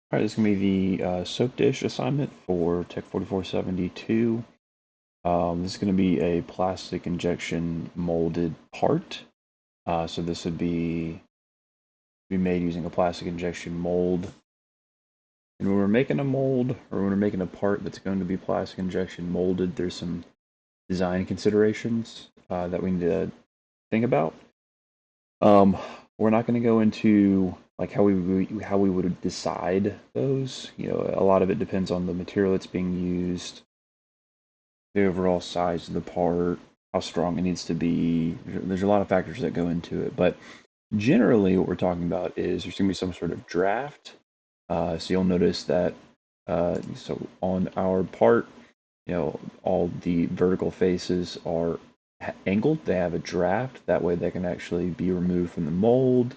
All right, this is going to be the soap dish assignment for Tech 4472. This is going to be a plastic injection molded part. So this would be made using a plastic injection mold. And when we're making a mold, or when we're making a part that's going to be plastic injection molded, there's some design considerations that we need to think about. Um, we're not going to go into like how we would decide those. You know, a lot of it depends on the material that's being used, the overall size of the part, how strong it needs to be. There's a lot of factors that go into it, but generally, what we're talking about is there's going to be some sort of draft. So you'll notice that so on our part, you know, all the vertical faces are angled. They have a draft. That way, they can actually be removed from the mold.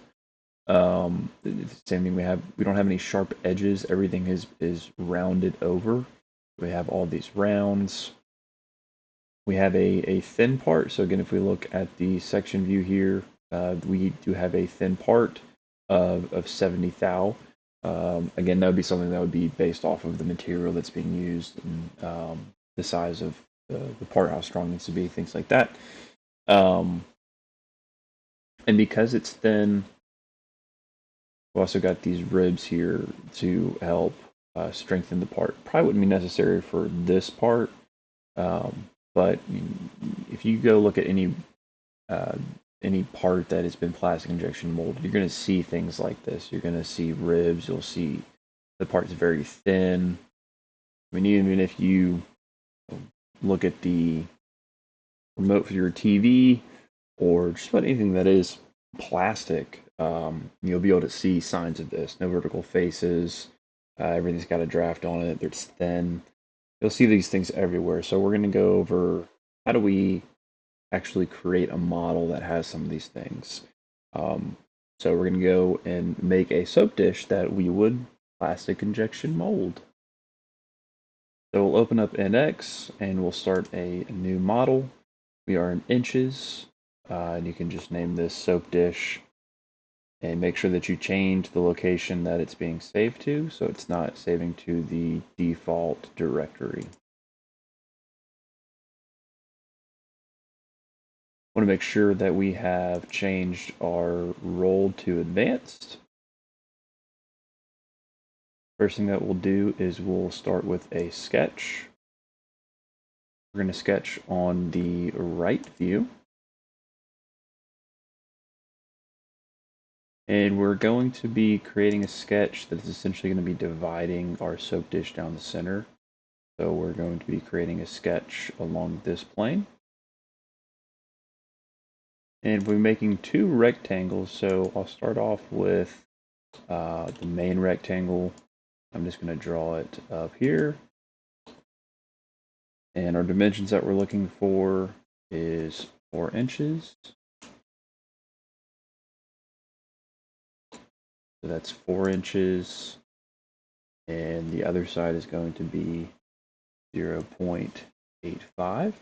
It's the same thing we have. We don't have any sharp edges. Everything is rounded over. We have all these rounds. We have a thin part. So again, if we look at the section view here, we do have a thin part of 70 thou. Again, that would be something that would be based off of the material that's being used and the size of the part, how strong it needs to be, things like that. Um, and because it's thin, we've also got these ribs here to help strengthen the part. Probably wouldn't be necessary for this part, but if you go look at uh, any part that has been plastic injection molded, you're going to see things like this. You're going to see ribs. You'll see the part's very thin. I mean, even if you look at the remote for your TV or just about anything that is plastic, you'll be able to see signs of this. No vertical faces. Everything's got a draft on it. It's thin. You'll see these things everywhere. So we're going to go over how do we actually create a model that has some of these things. Um, so we're going to go and make a soap dish that we would plastic injection mold. So we'll open up NX and we'll start a new model. We are in inches, and you can just name this soap dish and make sure that you change the location that it's being saved to so it's not saving to the default directory. Want to make sure that we have changed our role to advanced. First thing that we'll do is we'll start with a sketch. We're going to sketch on the right view. And we're going to be creating a sketch that is essentially going to be dividing our soap dish down the center. So we're going to be creating a sketch along this plane. And we're making two rectangles, so I'll start off with the main rectangle. I'm just going to draw it up here. And our dimensions that we're looking for is 4 inches. So that's 4 inches. And the other side is going to be 0.85.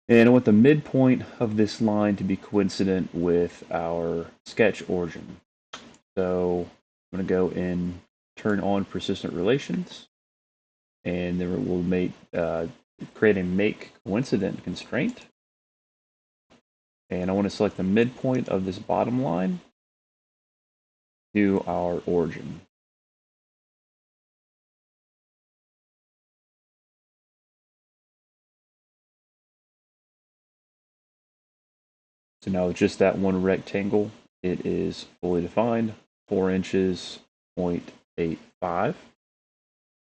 And I want the midpoint of this line to be coincident with our sketch origin. So I'm going to go and turn on persistent relations, and then we'll create a make coincident constraint. And I want to select the midpoint of this bottom line to our origin. So now with just that one rectangle, it is fully defined, 4 inches, 0.85.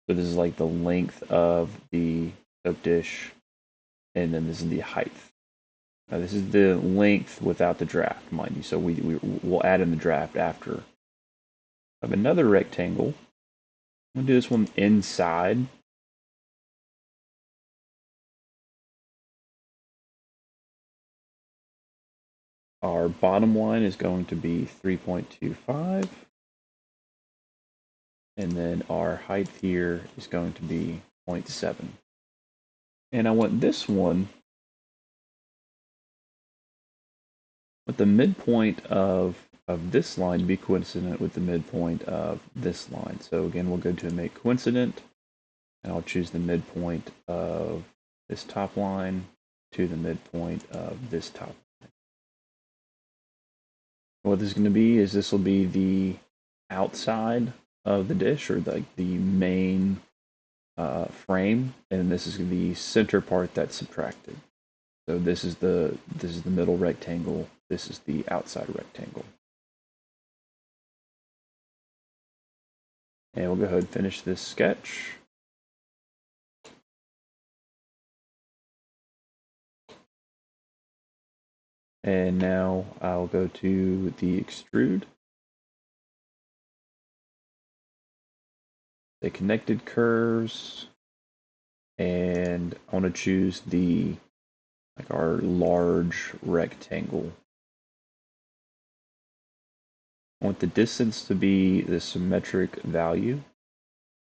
So this is like the length of the soap dish, and then this is the height. Now this is the length without the draft, mind you. So we'll add in the draft after. I have another rectangle. I'm gonna do this one inside. Our bottom line is going to be 3.25. And then our height here is going to be 0.7. And I want this one with the midpoint of of this line to be coincident with the midpoint of this line. So again, we'll go to make coincident, and I'll choose the midpoint of this top line to the midpoint of this top line. What this is going to be is this will be the outside of the dish, or like the main frame, and this is the center part that's subtracted. So this is the middle rectangle. This is the outside rectangle. And we'll go ahead and finish this sketch. And now I'll go to the extrude. The connected curves, and I want to choose our large rectangle. I want the distance to be the symmetric value.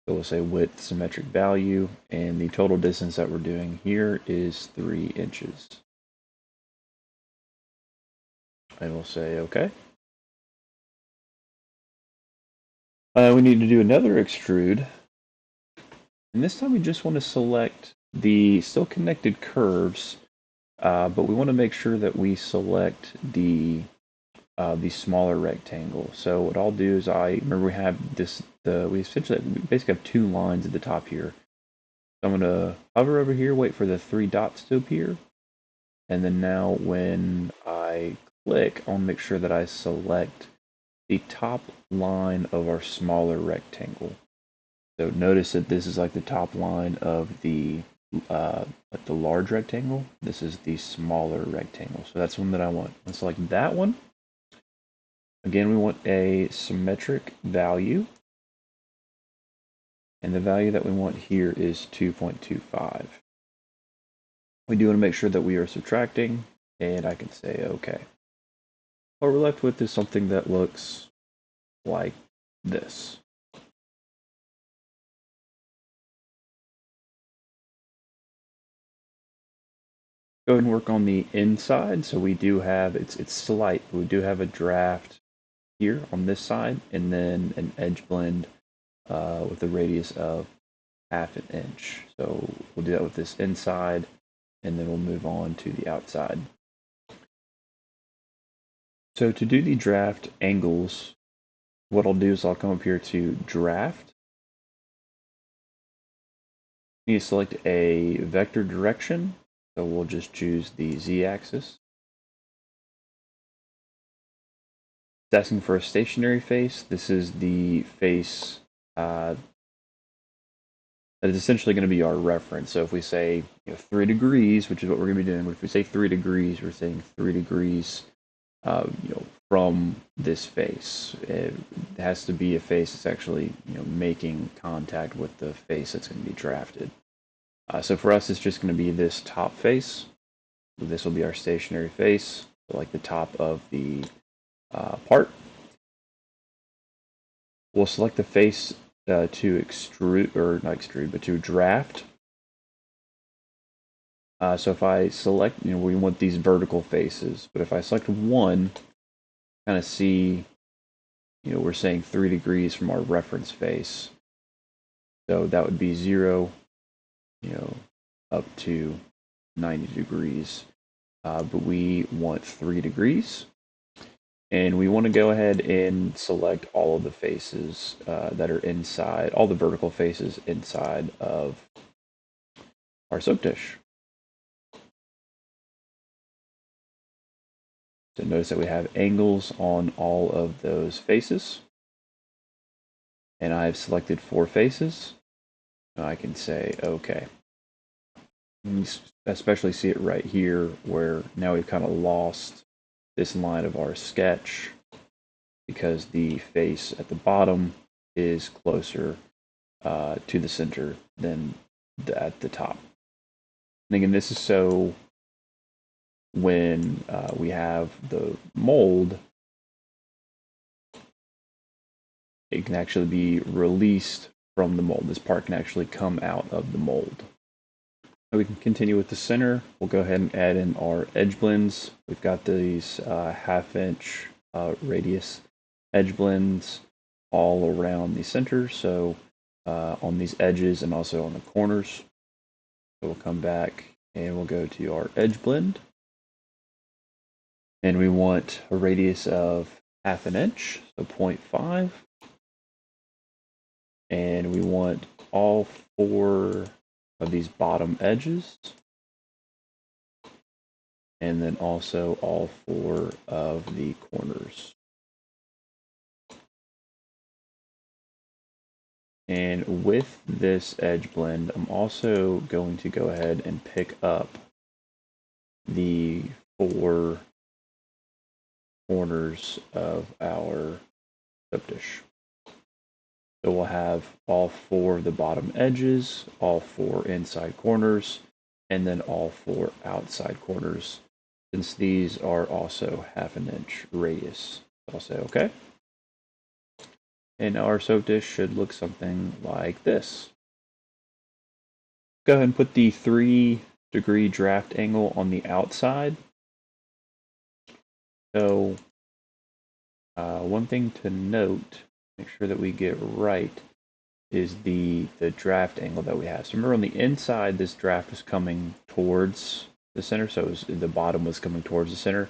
So we'll say width symmetric value, and the total distance that we're doing here is 3 inches. And we'll say OK. We need to do another extrude. And this time we just want to select the still connected curves, but we want to make sure that we select the smaller rectangle. So what I'll do is remember we have we basically have 2 lines at the top here. So I'm going to hover over here, wait for the 3 dots to appear, and then now when I click, I want to make sure that I select the top line of our smaller rectangle. So notice that this is like the top line of the large rectangle. This is the smaller rectangle. So that's one that I want. Let's select that one. Again, we want a symmetric value. And the value that we want here is 2.25. We do want to make sure that we are subtracting, and I can say OK. What we're left with is something that looks like this. Go ahead and work on the inside. So we do have, it's slight, we do have a draft here on this side, and then an edge blend with a radius of 1/2 inch. So we'll do that with this inside, and then we'll move on to the outside. So to do the draft angles, what I'll do is I'll come up here to draft. You select a vector direction, so we'll just choose the z-axis. It's asking for a stationary face. This is the face that is essentially going to be our reference. So if we say 3 degrees, which is what we're going to be doing, if we say 3 degrees, we're saying 3 degrees from this face. It has to be a face that's actually making contact with the face that's going to be drafted. So for us, it's just going to be this top face. This will be our stationary face, so like the top of the part. We'll select the face to extrude, or not extrude, but to draft. So if I select, we want these vertical faces, but if I select one, kind of see, we're saying 3 degrees from our reference face. So that would be 0, up to 90 degrees. But we want 3 degrees. And we want to go ahead and select all of the faces that are inside, all the vertical faces inside of our soap dish. So notice that we have angles on all of those faces. And I've selected 4 faces. Now I can say OK. You especially see it right here where now we've kind of lost this line of our sketch because the face at the bottom is closer to the center than at the top. And again, this is so when we have the mold, it can actually be released from the mold. This part can actually come out of the mold. Now we can continue with the center. We'll go ahead and add in our edge blends. We've got these 1/2 inch radius edge blends all around the center, so on these edges and also on the corners. So we'll come back and we'll go to our edge blend. And we want a radius of 1/2 inch, so 0.5. And we want all 4 of these bottom edges. And then also all 4 of the corners. And with this edge blend, I'm also going to go ahead and pick up the 4 corners of our soap dish. So we'll have all 4 of the bottom edges, all 4 inside corners, and then all 4 outside corners, since these are also 1/2 inch radius. I'll say okay. And our soap dish should look something like this. Go ahead and put the 3-degree draft angle on the outside. So one thing to note, make sure that we get right, is the draft angle that we have. So remember, on the inside, this draft is coming towards the center, so the bottom was coming towards the center.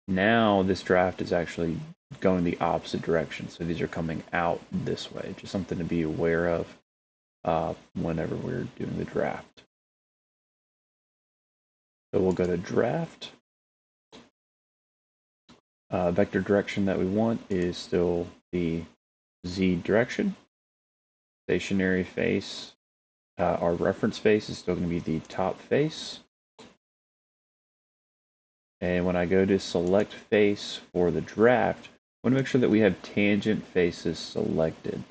Now this draft is actually going the opposite direction, so these are coming out this way. Just something to be aware of whenever we're doing the draft. So we'll go to draft. Vector direction that we want is still the Z direction. Stationary face, our reference face is still going to be the top face. And when I go to select face for the draft, I want to make sure that we have tangent faces selected.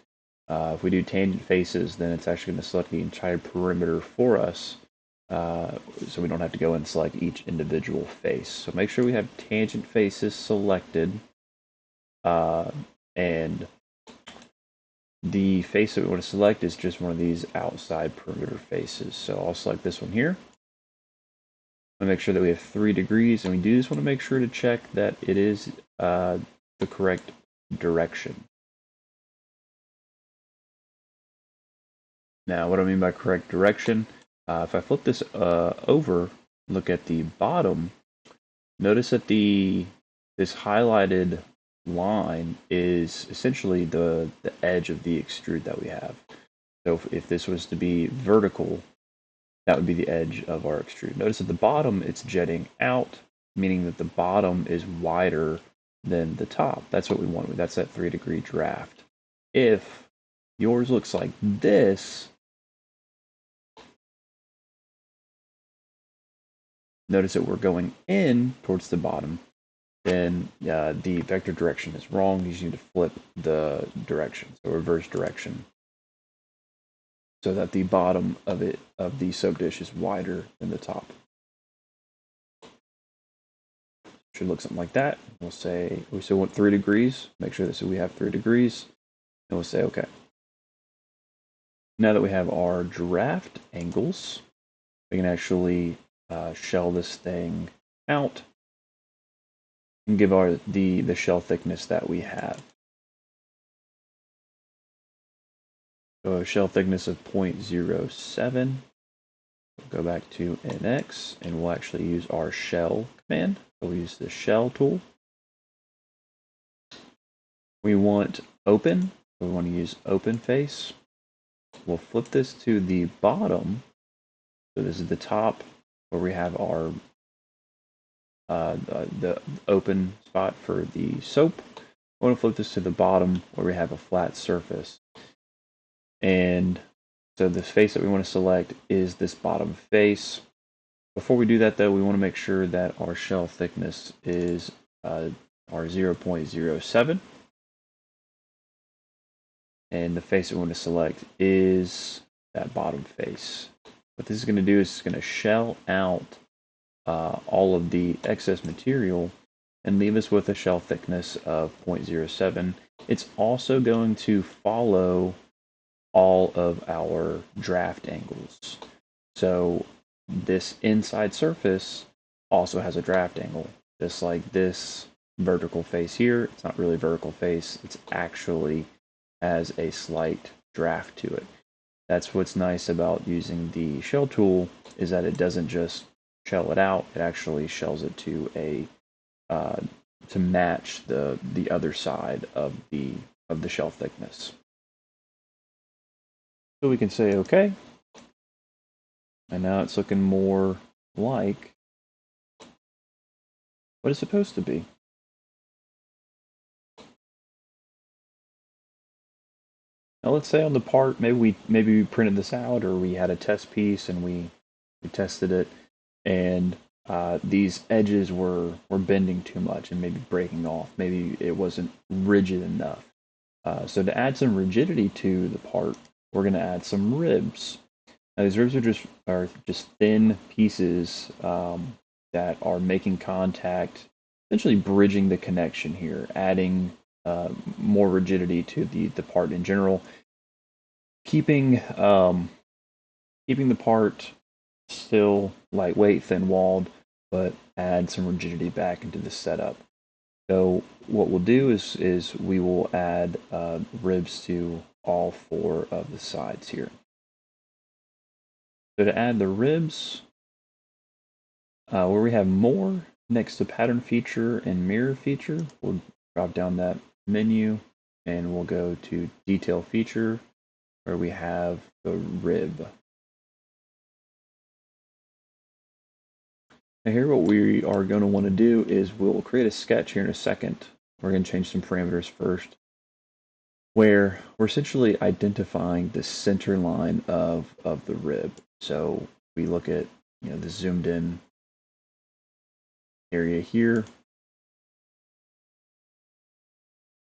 If we do tangent faces, then it's actually going to select the entire perimeter for us, so we don't have to go and select each individual face. So make sure we have tangent faces selected, and the face that we want to select is just one of these outside perimeter faces. So I'll select this one here. I make sure that we have 3 degrees, and we do just want to make sure to check that it is the correct direction. Now, what do I mean by correct direction? If I flip this over, look at the bottom, notice that this highlighted line is essentially the edge of the extrude that we have. So if this was to be vertical, that would be the edge of our extrude. Notice at the bottom it's jetting out, meaning that the bottom is wider than the top. That's what we want. That's that 3-degree draft. If yours looks like this, notice that we're going in towards the bottom, then the vector direction is wrong. You need to flip the direction, so reverse direction, so that the bottom of the soap dish is wider than the top. Should look something like that. We'll say we still want 3 degrees. Make sure that we have 3 degrees, and we'll say okay. Now that we have our draft angles, we can actually shell this thing out and give the shell thickness that we have. So a shell thickness of 0.07. We'll go back to NX, and we'll actually use our shell command. So we'll use the shell tool. We want open, so we want to use open face. We'll flip this to the bottom. So this is the top where we have our the open spot for the soap. I want to flip this to the bottom where we have a flat surface. And so this face that we want to select is this bottom face. Before we do that, though, we want to make sure that our shell thickness is our 0.07. And the face that we want to select is that bottom face. What this is going to do is it's going to shell out all of the excess material and leave us with a shell thickness of 0.07. It's also going to follow all of our draft angles. So this inside surface also has a draft angle, just like this vertical face here. It's not really vertical face. It's actually has a slight draft to it. That's what's nice about using the shell tool, is that it doesn't just shell it out. It actually shells it to a to match the other side of the shell thickness. So we can say OK, and now it's looking more like what it's supposed to be. Now let's say on the part, maybe we printed this out, or we had a test piece and we tested it, and these edges were bending too much and maybe breaking off. Maybe it wasn't rigid enough. So to add some rigidity to the part, we're going to add some ribs. Now these ribs are just thin pieces that are making contact, essentially bridging the connection here, adding more rigidity to the part in general, keeping keeping the part still lightweight, thin walled, but add some rigidity back into the setup. So what we'll do is we will add ribs to all 4 of the sides here. So to add the ribs, where we have more next to pattern feature and mirror feature, we'll drop down that menu and we'll go to detail feature where we have the rib. Now here what we are going to want to do is we'll create a sketch here in a second. We're going to change some parameters first, where we're essentially identifying the center line of the rib. So we look at the zoomed in area here.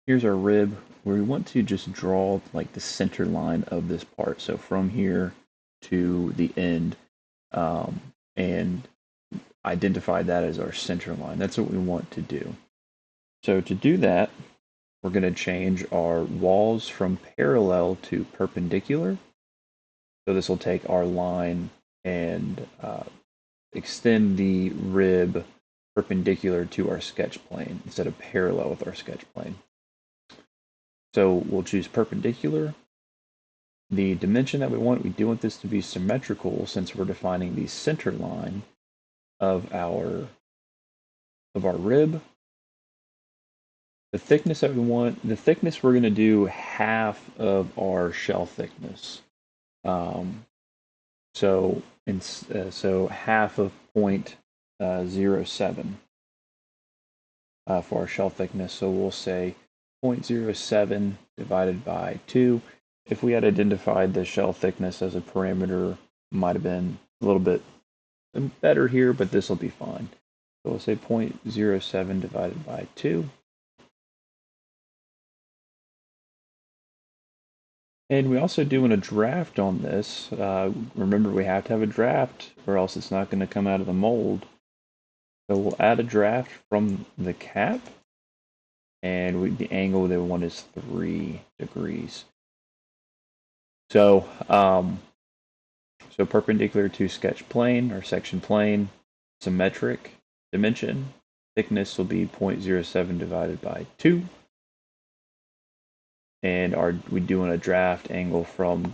Here's our rib, where we want to just draw like the center line of this part. So from here to the end, and identify that as our center line. That's what we want to do. So to do that, we're going to change our walls from parallel to perpendicular. So this will take our line and extend the rib perpendicular to our sketch plane instead of parallel with our sketch plane. So we'll choose perpendicular. The dimension that we do want this to be symmetrical, since we're defining the center line of our rib. The thickness that we want, the thickness we're going to do half of our shell thickness. So half of 0.07 for our shell thickness. So we'll say 0.07 divided by 2. If we had identified the shell thickness as a parameter, might have been a little bit better here, but this will be fine. So we'll say 0.07 divided by 2. And we also doing a draft on this. Remember, we have to have a draft or else it's not going to come out of the mold. So we'll add a draft from the cap, and the angle they want is 3 degrees. So so perpendicular to sketch plane or section plane, symmetric dimension, thickness will be 0.07 divided by 2. And we're doing a draft angle from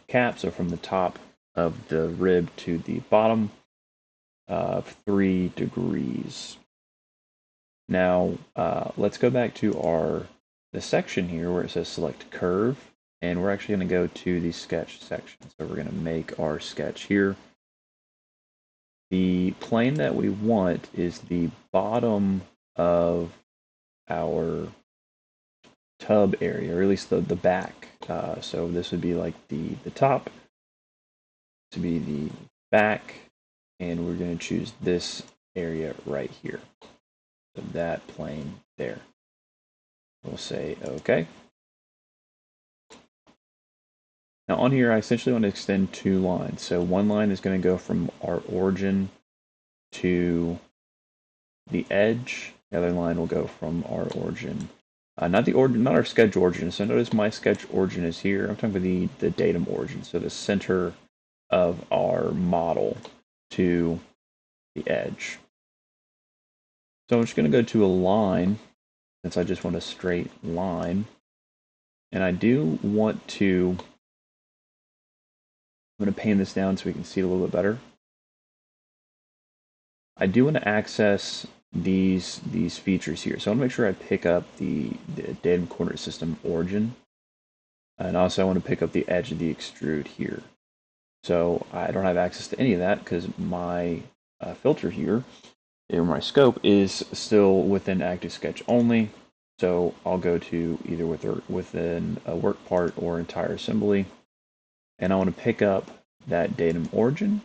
cap, so from the top of the rib to the bottom of 3 degrees. Now let's go back to the section here where it says select curve, and we're actually going to go to the sketch section. So we're going to make our sketch here. The plane that we want is the bottom of our tub area, or at least the back. So this would be like the top to be the back, and we're going to choose this area right here. So that plane there. We'll say OK. Now on here, I essentially want to extend 2 lines. So one line is going to go from our origin to the edge. The other line will go from our origin, not our sketch origin. So notice my sketch origin is here. I'm talking about the datum origin. So the center of our model to the edge. So I'm just going to go to a line, since I just want a straight line. And I do want to, I'm going to pan this down so we can see it a little bit better. I do want to access these features here. So I want to make sure I pick up the datum coordinate system origin. And also I want to pick up the edge of the extrude here. So I don't have access to any of that because my filter here, or my scope, is still within ActiveSketch only. So I'll go to either within a work part or entire assembly. And I want to pick up that datum origin.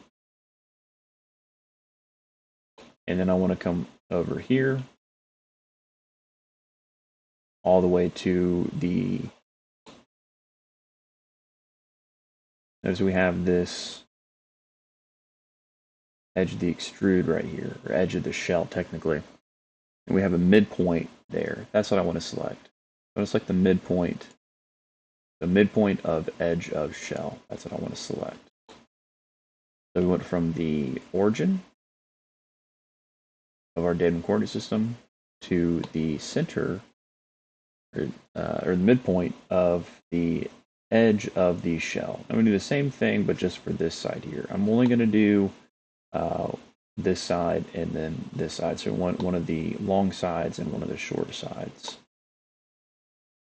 And then I want to come over here all the way to the, notice we have this edge of the extrude right here, or edge of the shell technically. And we have a midpoint there. That's what I want to select. I want to select the midpoint of edge of shell. That's what I want to select. So we went from the origin of our datum coordinate system to the center, or the midpoint of the edge of the shell. I'm going to do the same thing, but just for this side here. I'm only going to do this side and then this side. So one of the long sides and one of the short sides.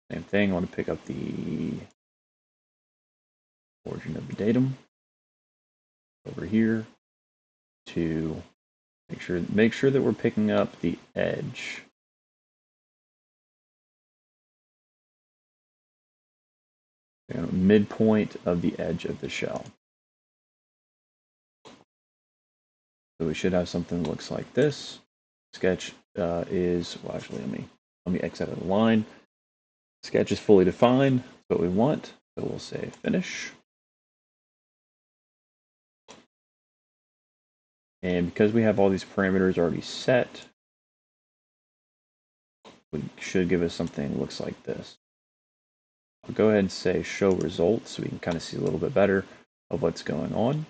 Same thing, I want to pick up the origin of the datum over here to make sure that we're picking up the edge. Midpoint of the edge of the shell. So we should have something that looks like this. Sketch is, well, actually, let me X out of the line. Sketch is fully defined. That's what we want. So we'll say finish. And because we have all these parameters already set, we should give us something that looks like this. I'll go ahead and say show results so we can kind of see a little bit better of what's going on.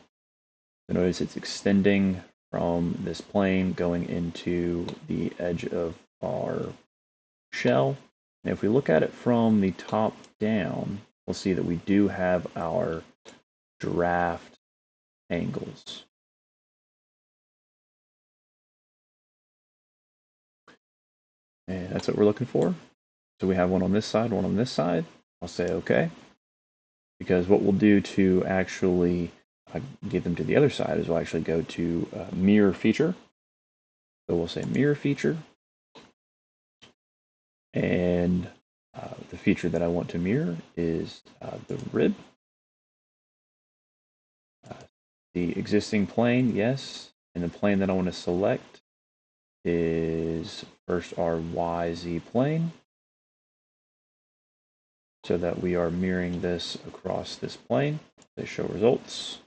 So notice it's extending from this plane going into the edge of our shell. And if we look at it from the top down, we'll see that we do have our draft angles. And that's what we're looking for. So we have one on this side, one on this side. I'll say OK. Because what we'll do to actually get them to the other side is we'll actually go to mirror feature. So we'll say mirror feature. And the feature that I want to mirror is the rib. The existing plane, yes. And the plane that I want to select is first our YZ plane, so that we are mirroring this across this plane. They show results.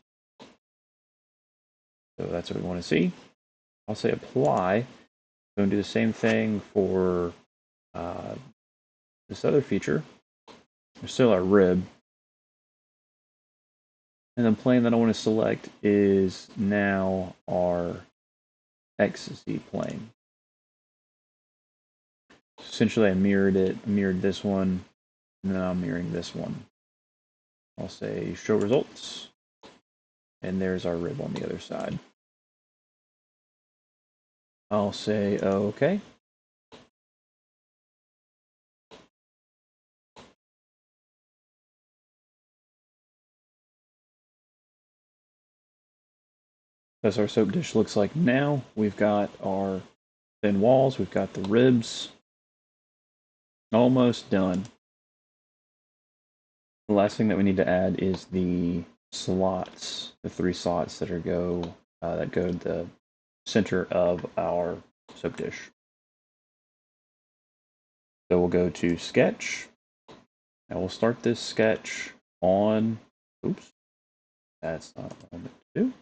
So that's what we want to see. I'll say apply. I'm going to do the same thing for this other feature. There's still our rib. And the plane that I want to select is now our XZ plane. Essentially, I mirrored this one, and then I'm mirroring this one. I'll say show results, and there's our rib on the other side. I'll say OK. That's our soap dish looks like now. We've got our thin walls, we've got the ribs. Almost done. The last thing that we need to add is the slots, the 3 slots that go to the center of our soap dish. So we'll go to sketch, and we'll start this sketch on, oops, that's not what I meant to do.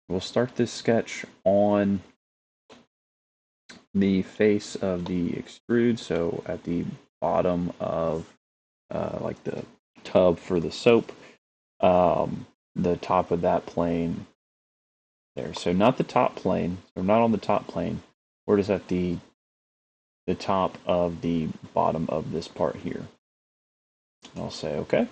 We'll start this sketch on the face of the extrude, so at the bottom of like the tub for the soap, the top of that plane there. So not the top plane. We're not on the top plane. We're just at the top of the bottom of this part here. And I'll say OK.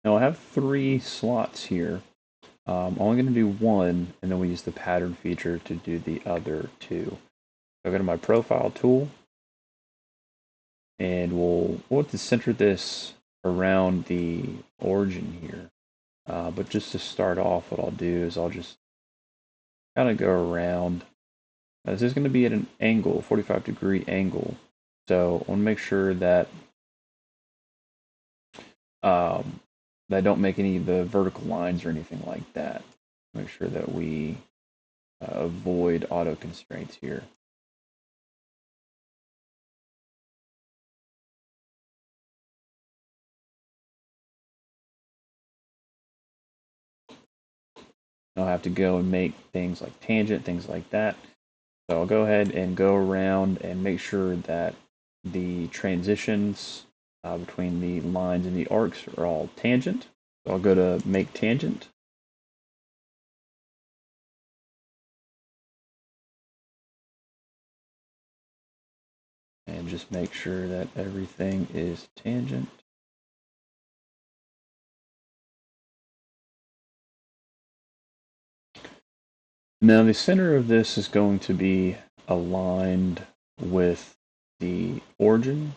Now I have 3 slots here. I'm only going to do 1, and then we use the pattern feature to do the other 2. I'll go to my profile tool, and we'll want to center this around the origin here. But just to start off, what I'll do is I'll just kind of go around. Now, this is going to be at an angle, 45-degree angle. So I want to make sure that that I don't make any of the vertical lines or anything like that. Make sure that we avoid auto constraints here. I'll have to go and make things like tangent, things like that. So I'll go ahead and go around and make sure that the transitions between the lines and the arcs are all tangent. So I'll go to make tangent. And just make sure that everything is tangent. Now the center of this is going to be aligned with the origin.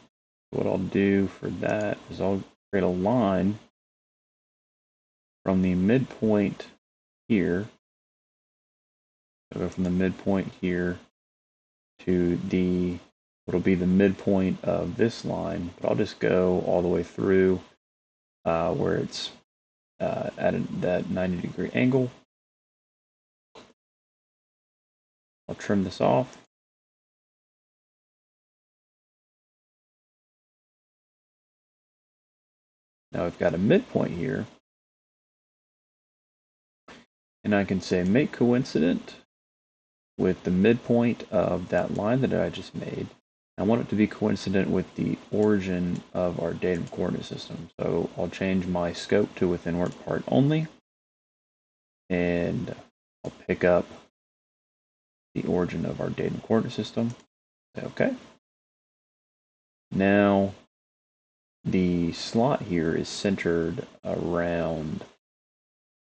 What I'll do for that is I'll create a line from the midpoint here. I'll go from the midpoint here to the what'll be the midpoint of this line, but I'll just go all the way through where it's at that 90-degree angle. I'll trim this off. Now I've got a midpoint here, and I can say make coincident with the midpoint of that line that I just made. I want it to be coincident with the origin of our datum coordinate system. So I'll change my scope to within work part only, and I'll pick up the origin of our datum coordinate system. Okay. Now the slot here is centered around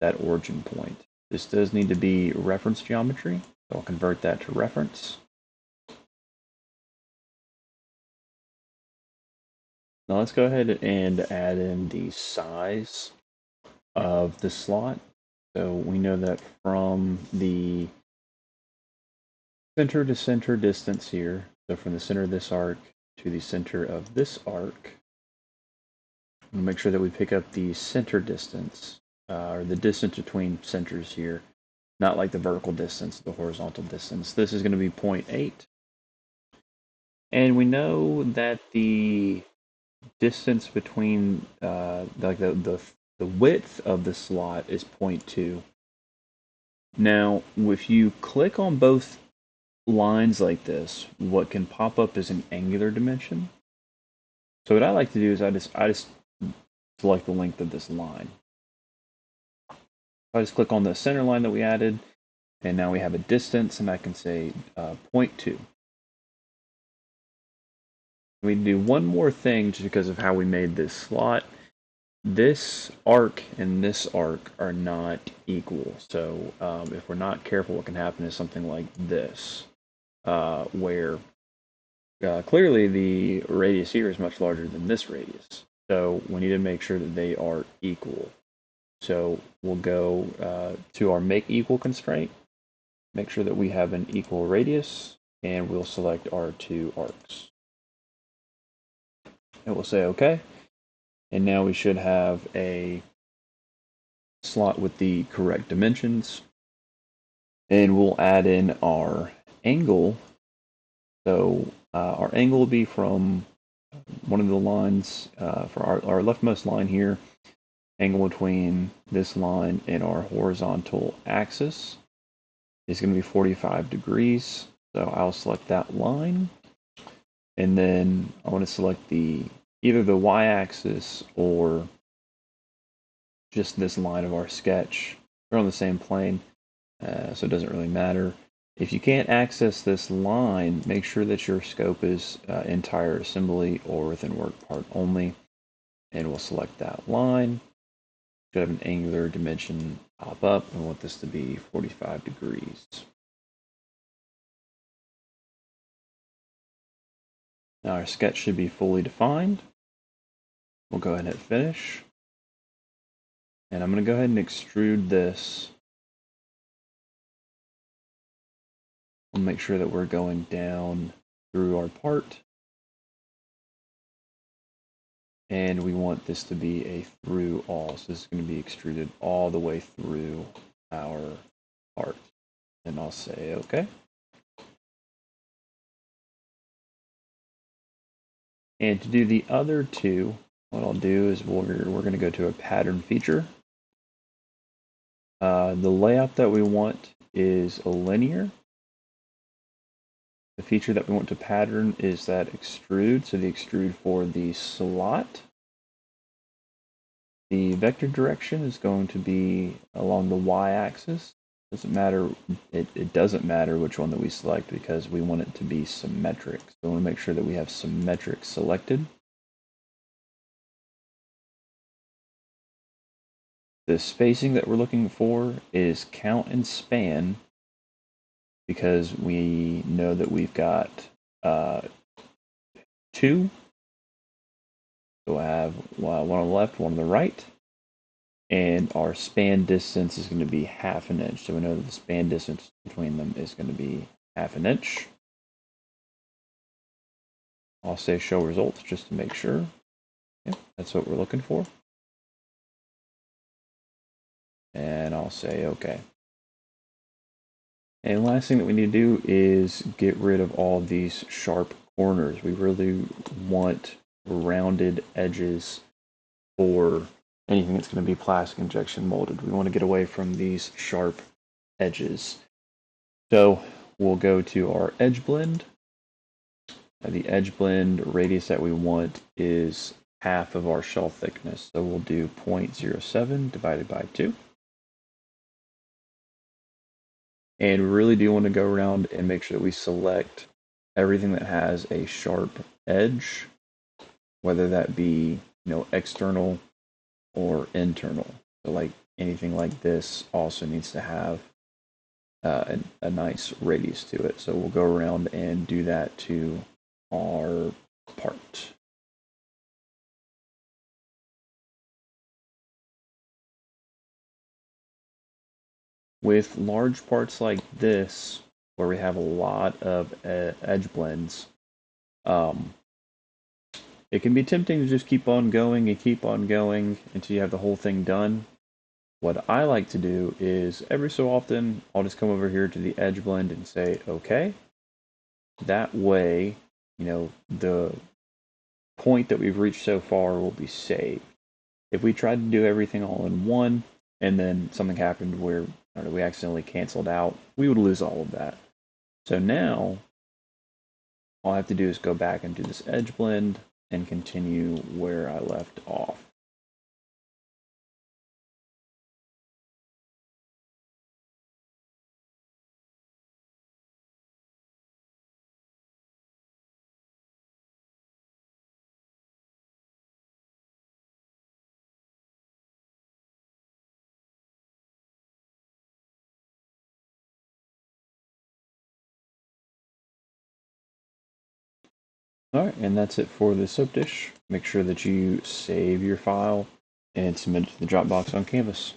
that origin point. This does need to be reference geometry, so I'll convert that to reference. Now let's go ahead and add in the size of the slot. So we know that from the center to center distance here, so from the center of this arc to the center of this arc, we'll make sure that we pick up the center distance, or the distance between centers here, not like the vertical distance, the horizontal distance. This is going to be 0.8. And we know that the distance between like the width of the slot is 0.2. Now, if you click on both lines like this, what can pop up is an angular dimension. So what I like to do is I just select the length of this line. I just click on the center line that we added, and now we have a distance, and I can say 0.2. We do one more thing just because of how we made this slot. This arc and this arc are not equal. So if we're not careful, what can happen is something like this, where clearly the radius here is much larger than this radius. So we need to make sure that they are equal. So we'll go to our make equal constraint, make sure that we have an equal radius, and we'll select our 2 arcs. And we'll say OK. And now we should have a slot with the correct dimensions. And we'll add in our angle. So our angle will be from one of the lines for our leftmost line here, angle between this line and our horizontal axis is going to be 45 degrees. So I'll select that line. And then I want to select either the y-axis or just this line of our sketch. They're on the same plane, so it doesn't really matter. If you can't access this line, make sure that your scope is entire assembly or within work part only. And we'll select that line. Should have an angular dimension pop up. We want this to be 45 degrees. Now our sketch should be fully defined. We'll go ahead and hit finish. And I'm going to go ahead and extrude this. We'll make sure that we're going down through our part. And we want this to be a through all. So this is going to be extruded all the way through our part. And I'll say OK. And to do the other two, what I'll do is we're going to go to a pattern feature. The layout that we want is a linear. The feature that we want to pattern is that extrude, so the extrude for the slot. The vector direction is going to be along the y-axis. Doesn't matter. It doesn't matter which one that we select because we want it to be symmetric. So we want to make sure that we have symmetric selected. The spacing that we're looking for is count and span because we know that we've got 2. So we'll have one on the left, one on the right. And our span distance is going to be 1/2 inch. So we know that the span distance between them is going to be 1/2 inch. I'll say show results just to make sure. Yeah, that's what we're looking for. And I'll say OK. And the last thing that we need to do is get rid of all of these sharp corners. We really want rounded edges for anything that's going to be plastic injection molded. We want to get away from these sharp edges. So we'll go to our edge blend. The edge blend radius that we want is 1/2 of our shell thickness. So we'll do 0.07 divided by 2. And we really do want to go around and make sure that we select everything that has a sharp edge, whether that be external or internal. So like anything like this also needs to have a nice radius to it. So we'll go around and do that to our part. With large parts like this, where we have a lot of edge blends, it can be tempting to just keep on going and keep on going until you have the whole thing done. What I like to do is every so often, I'll just come over here to the edge blend and say, OK. That way, the point that we've reached so far will be saved. If we tried to do everything all in one, and then something happened where we accidentally canceled out, we would lose all of that. So now, all I have to do is go back and do this edge blend and continue where I left off. Alright, and that's it for the soap dish. Make sure that you save your file and submit it to the Dropbox on Canvas.